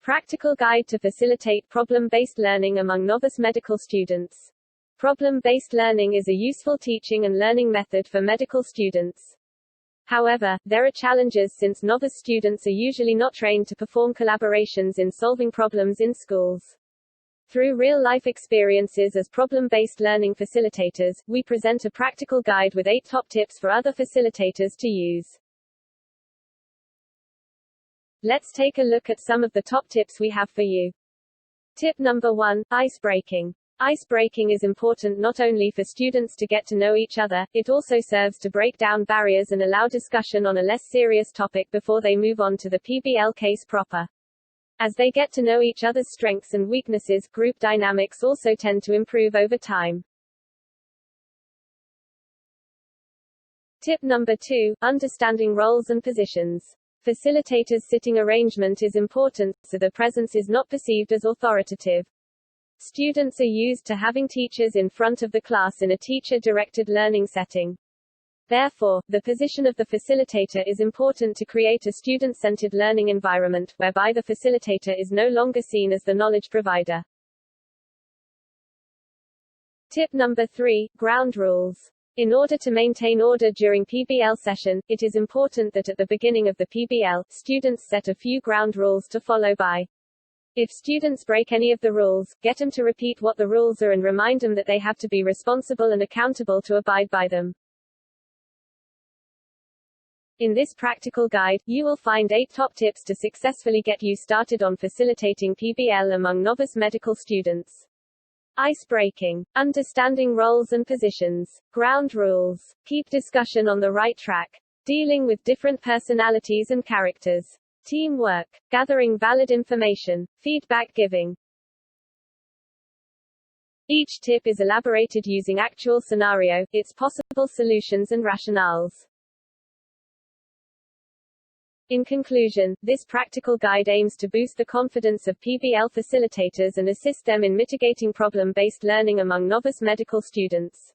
Practical Guide to Facilitate Problem-Based Learning Among Novice Medical Students. Problem-based learning is a useful teaching and learning method for medical students. However, there are challenges since novice students are usually not trained to perform collaborations in solving problems in schools. Through real-life experiences as problem-based learning facilitators, we present a practical guide with 8 top tips for other facilitators to use. Let's take a look at some of the top tips we have for you. Tip number 1, ice-breaking. Ice-breaking is important not only for students to get to know each other, it also serves to break down barriers and allow discussion on a less serious topic before they move on to the PBL case proper. As they get to know each other's strengths and weaknesses, group dynamics also tend to improve over time. Tip number 2, understanding roles and positions. Facilitators' sitting arrangement is important, so the presence is not perceived as authoritative. Students are used to having teachers in front of the class in a teacher-directed learning setting. Therefore, the position of the facilitator is important to create a student-centered learning environment, whereby the facilitator is no longer seen as the knowledge provider. Tip number 3, ground rules. In order to maintain order during PBL session, it is important that at the beginning of the PBL, students set a few ground rules to follow by. If students break any of the rules, get them to repeat what the rules are and remind them that they have to be responsible and accountable to abide by them. In this practical guide, you will find 8 top tips to successfully get you started on facilitating PBL among novice medical students. Ice-breaking. Understanding roles and positions. Ground rules. Keep discussion on the right track. Dealing with different personalities and characters. Teamwork. Gathering valid information. Feedback giving. Each tip is elaborated using actual scenario, its possible solutions and rationales. In conclusion, this practical guide aims to boost the confidence of PBL facilitators and assist them in mitigating problem-based learning among novice medical students.